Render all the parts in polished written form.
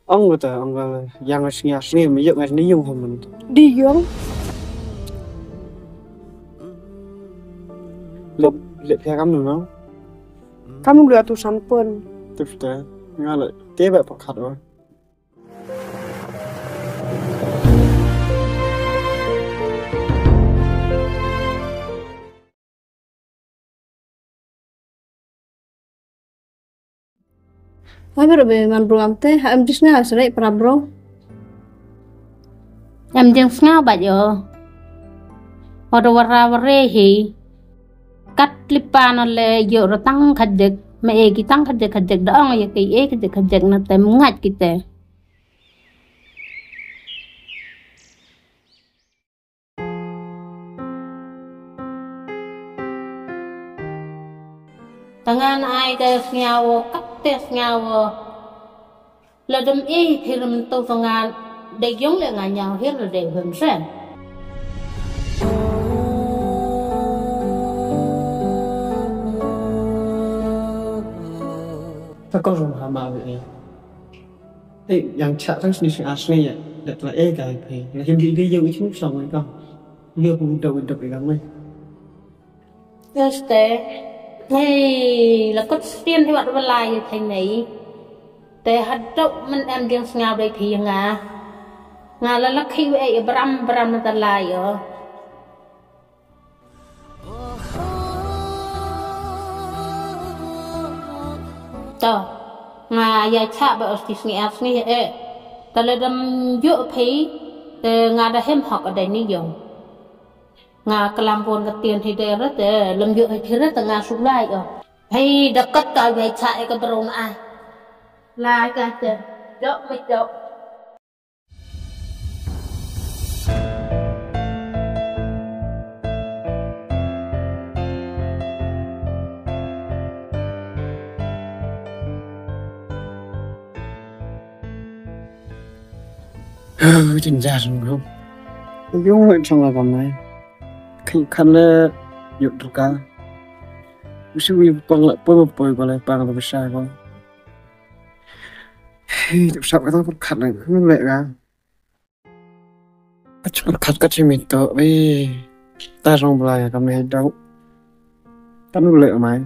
ông yang ngasih asli mấy dựng ngasih dùng của mình Đi dưỡng. lệ lệ theo cắm nữa Kamu lihat tulisan pun. tiếp tới nghe lại tiếp vậy phải khát rồi Hai berbe man bro amte em disna asrai para bro. Em tiếng ngao bà giờ ở vara vare hi cắt lipa nó le giờ rồi tăng khát giật mẹ cái tăng khát giật đó ngay cái khát giật nó tem ngắt kita tangan ai cái ngao cắt tes ngao là đâm y thì làm tôi tangan để giống lại ngài nhau hết rồi để hưởng sen ta có dùng hàm mà vậy ấy yang chảทั้งสิ่งasli ya đặt là cái thì là hiện đi đi dùng cái xong rồi con đưa vùng đầu đập cái găng này Este hey là có tiền thì bạn lại như thế này để hạt đậu mình em riêng ngào đây thì ngà là khi vậy bram nó ta lại ở to ngà ya cha bảo thì nghe nghe ta là đâm dựa phí để ngà đã hem học ở đây ní dùng ngà làm buồn cái tiền thì để rất để làm dựa thì rất là ngà xuống lại rồi hay đã cất cái về chạy cái bầu ai lại cái tiền đậu mấy đậu chính ra rồi không dùng vậy xong là còn này khi khăn là dụng được cả suy nghĩ bằng lại bơi qua lại bằng là sai không được sao cái đó vẫn khăn này không lệ ra chúng khăn cái gì mình tự với ta xong lại cái này đâu ta nó lệ mày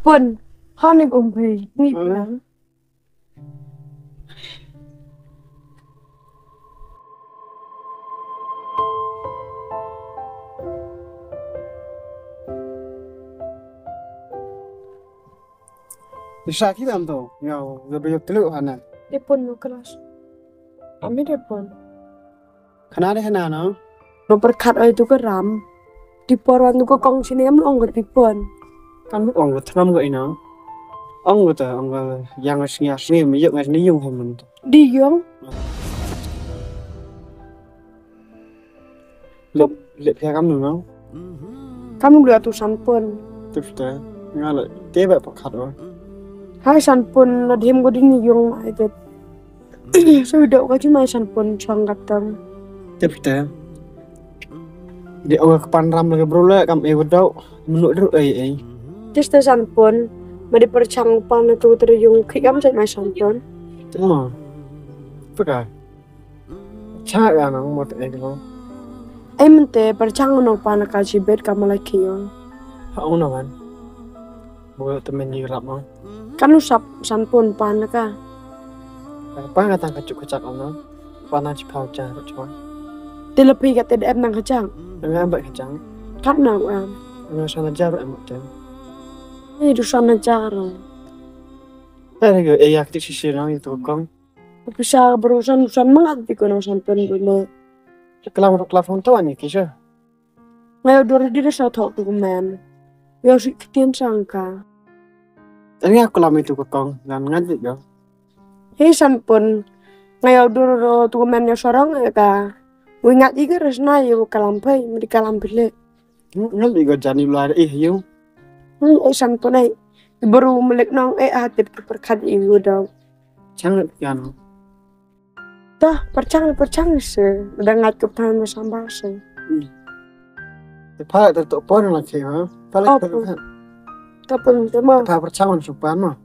Pun. Kau ni kumpi. Ni pun. bisa kita tuh nhau lebih telur hana Dia pun no kelas. Ami dia pun. khana đấy hana nó No berkat itu ke ram. Di porwan tu ke kong sini em long ke di pun. kan lúc ông tham vậy nó ông yang ngasih asli mấy dựng ngasih dùng của mình Đi dưỡng. lệ theo cắm nữa Kamu lihat tulisan pun. tiếp tới nghe lại tiếp vậy phải khát rồi Hai san pun là thêm có đi ni dưỡng lại thế. Sao đậu cái chứ mai san pun sang gặp tâm. tiếp tới di ông kepan ram lagi bro lah kam đâu menurut lu ấy Just san pun. Mà đi percang pan itu terjung kiam saya mai san pun. đúng mà phải cái cha là nó một cái đó Em mente percang no pan kasih bed kamu lagi yon. ông nào anh buat temen như lắm không Kan lu sap san pun pan ka. apa kata kecak ông nó pana chỉ phao trà rồi cho Dia lebih kata dia em nang kacang. anh vậy kecang Kan nào em. anh sang aja rồi em một tiếng Ini dusan negara. đây là cái aktif sih nó itu con Bisa berurusan urusan mengerti kono sampean dulu. kelab kelab tahu nih kisah Ngayo dua diri sa thok tu men. yo si kitian sangka. Ini aku lama itu kong dan ngaji yo. Hei san pun ngayo duro tu men yo sorong ka. Wingat iga resna yo kalampai di kalampile. Ngaji go jani luar yo. San pun ai baru melek nong hatip perkat ibu dong. Jangan piano. Dah percang se udah ngatup tangan sambar se. Pala tertuk pon lagi ha. Pala Apa? tertuk. Tapon tema. Pa percangon supan mah.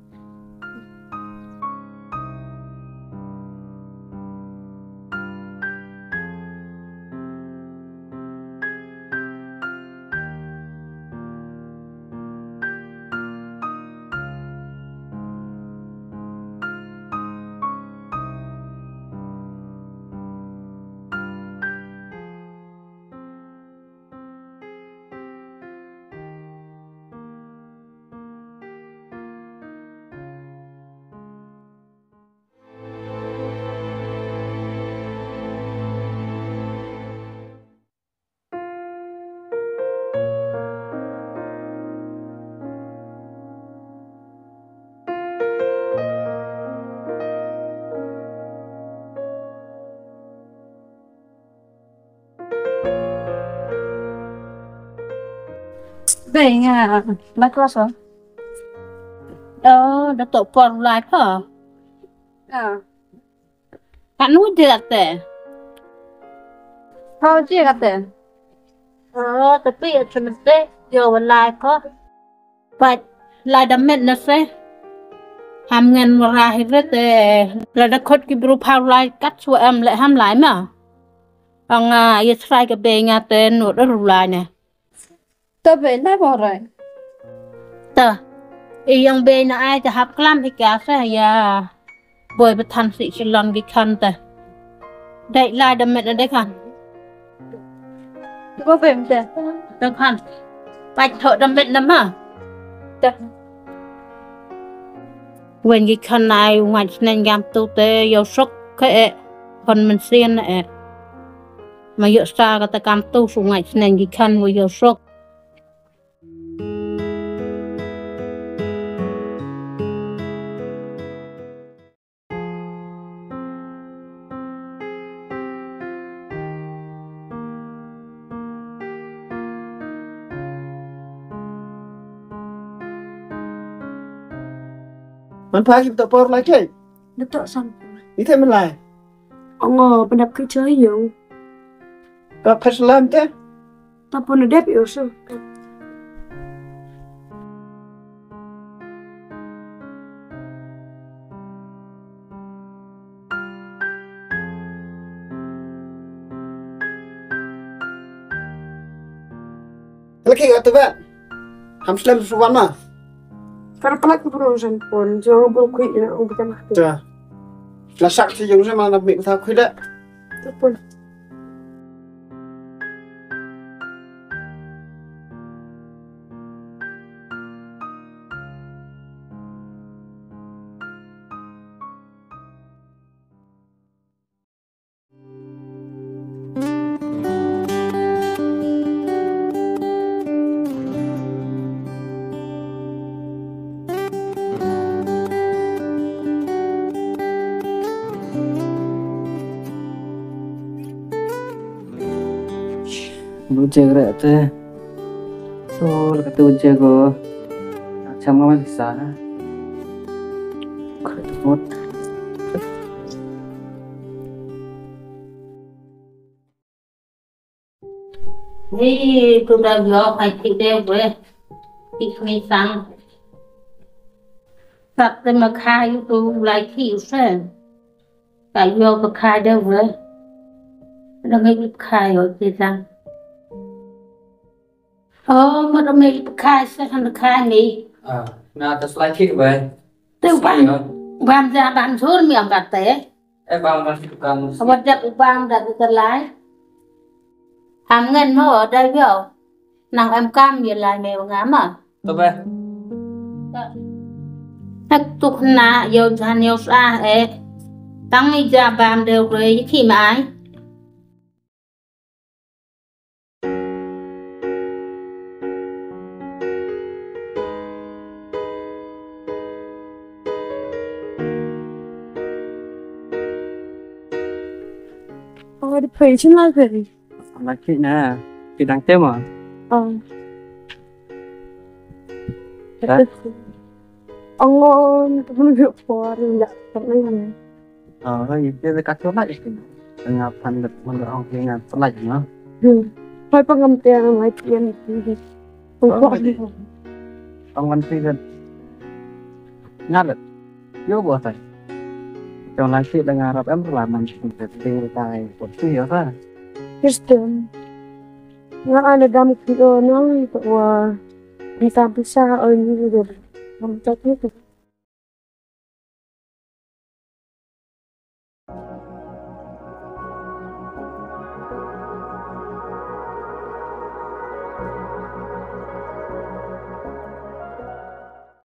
Vậy à, bác có sao? Đã tổ bọn lại hả? Bạn nuôi được thế? Thôi chứ gặp tiền. Tapi ya cuma deh, jauh lại kok. Vậy, lại đâm mệt nữa sẽ. Ham ngân merakhir teh, là đã khốt cái bưu phao lại cắt xuống em lại ham lại mà. Ông ya try cái bề nhà tên nốt đó lại nè. Tôi về nói bỏ rồi. Tờ, yang bề na aiจะหับกล้ามที่แกใช่ยาบ่อยไปทันสิชลอนกิคันแต่ได้ลายดำเม็ดได้คัน Tôi có về một tiền. ได้คันไปเถอะดำเม็ดน้ำอ่ะ Được. เว้นกิคันนายวันนั้นยามตูเตยสกแค่คนมันเสียนน่ะมาเยอะซาก็ตะกามตู้สูงไงนั้นกิคันว่ายสกMan pa kita por lagi. Datuk san pun. Itu man lai. Ongo pendap ke chơi yo. Pa paslam te. Tapon na dep yo so. Lagi kata ba. Hamslam suwan mah. Kalau pelak bro san pun jangan bol kui na ang kita mah. Cha. Là sắc thì dùng sẽ mà làm miệng thao khuyết đấy. Tapon. Bujang rak teh, so kata bujang go, macam mana di sana? Kalau tempat, Thì tôi đã vô phải thịt đeo về thịt mì xăng sắp tới mà khai tôi lại thịt xe phải vô và khai đeo về nó ngay khai rồi thì rằng mà nó ngay khai sẽ thành khai nghỉ na atas lagi ke tôi bàn ra bàn số miệng gạt té bang masih tukang vật đẹp bàn đặt từ lái hàm ngân nó ở đây biết không nàng em cam miền lại mèo ngám à Tuh be, Hắc tục nạ dồn ra nhiều xa ế tăng đi ra bàm đều rồi khi mà ai Mau di page lagi. lagi nah bidang tema Oh. Hah? Angon, temen gue keluar enggak pernah ya. oh itu kacau lagi dengan pandai mengerang dengan lagi no May pengamtian lagi yan. pwede. ang mantigan ngalat yo buat saya trong lagi dengan Arab em làm mình tinggal tay của tôi hiểu ra Kristen. Nga ada dam kilo nang ito wa bisa-bisa o hindi dito. Ang tatlo